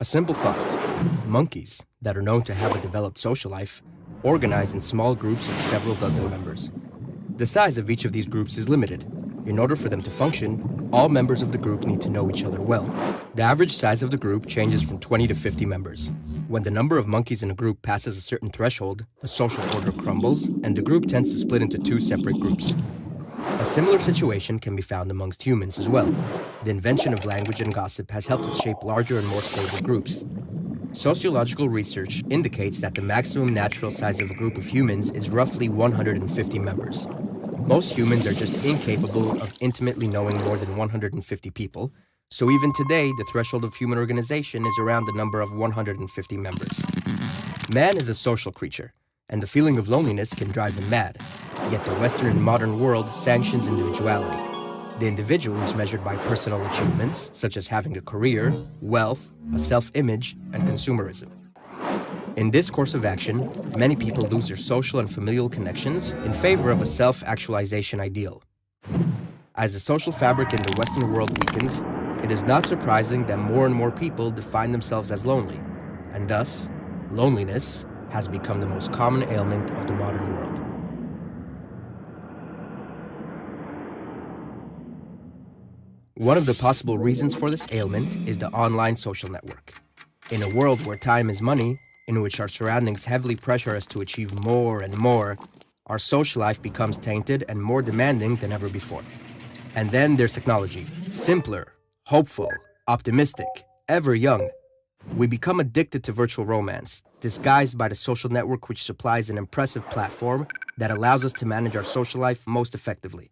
A simple thought. Monkeys, that are known to have a developed social life, organize in small groups of several dozen members. The size of each of these groups is limited. In order for them to function, all members of the group need to know each other well. The average size of the group changes from 20 to 50 members. When the number of monkeys in a group passes a certain threshold, the social order crumbles, and the group tends to split into two separate groups. A similar situation can be found amongst humans as well. The invention of language and gossip has helped us shape larger and more stable groups. Sociological research indicates that the maximum natural size of a group of humans is roughly 150 members. Most humans are just incapable of intimately knowing more than 150 people, so even today, the threshold of human organization is around the number of 150 members. Man is a social creature, and the feeling of loneliness can drive him mad. Yet the Western and modern world sanctions individuality. The individual is measured by personal achievements, such as having a career, wealth, a self-image, and consumerism. In this course of action, many people lose their social and familial connections in favor of a self-actualization ideal. As the social fabric in the Western world weakens, it is not surprising that more and more people define themselves as lonely, and thus, loneliness has become the most common ailment of the modern world. One of the possible reasons for this ailment is the online social network. In a world where time is money, in which our surroundings heavily pressure us to achieve more and more, our social life becomes tainted and more demanding than ever before. And then there's technology. Simpler, hopeful, optimistic, ever young. We become addicted to virtual romance, disguised by the social network which supplies an impressive platform that allows us to manage our social life most effectively.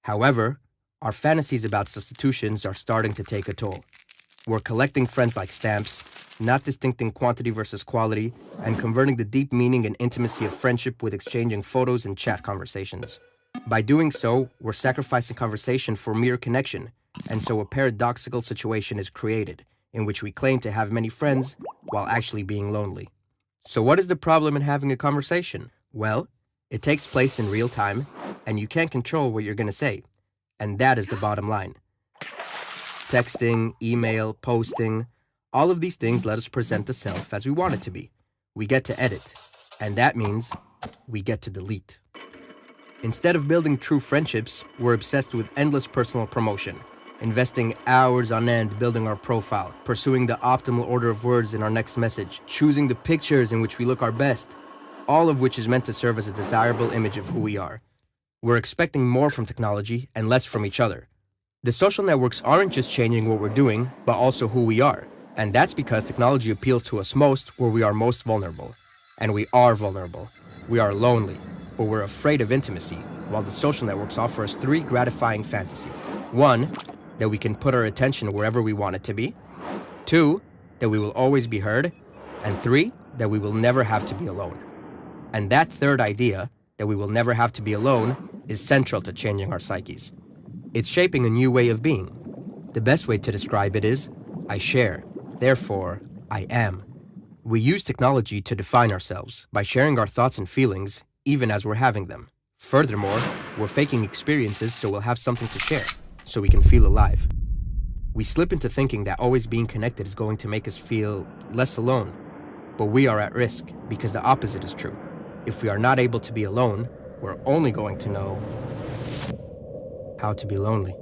However, our fantasies about substitutions are starting to take a toll. We're collecting friends like stamps, not distincting quantity versus quality, and converting the deep meaning and intimacy of friendship with exchanging photos and chat conversations. By doing so, we're sacrificing conversation for mere connection, and so a paradoxical situation is created, in which we claim to have many friends while actually being lonely. So what is the problem in having a conversation? Well, it takes place in real time, and you can't control what you're going to say. And that is the bottom line. Texting, email, posting, all of these things let us present the self as we want it to be. We get to edit, and that means we get to delete. Instead of building true friendships, we're obsessed with endless personal promotion, investing hours on end building our profile, pursuing the optimal order of words in our next message, choosing the pictures in which we look our best, all of which is meant to serve as a desirable image of who we are. We're expecting more from technology and less from each other. The social networks aren't just changing what we're doing, but also who we are. And that's because technology appeals to us most where we are most vulnerable. And we are vulnerable. We are lonely, or we're afraid of intimacy, while the social networks offer us three gratifying fantasies. One, that we can put our attention wherever we want it to be. Two, that we will always be heard. And three, that we will never have to be alone. And that third idea, that we will never have to be alone, is central to changing our psyches. It's shaping a new way of being. The best way to describe it is, I share, therefore, I am. We use technology to define ourselves by sharing our thoughts and feelings, even as we're having them. Furthermore, we're faking experiences so we'll have something to share, so we can feel alive. We slip into thinking that always being connected is going to make us feel less alone. But we are at risk because the opposite is true. If we are not able to be alone, we're only going to know how to be lonely.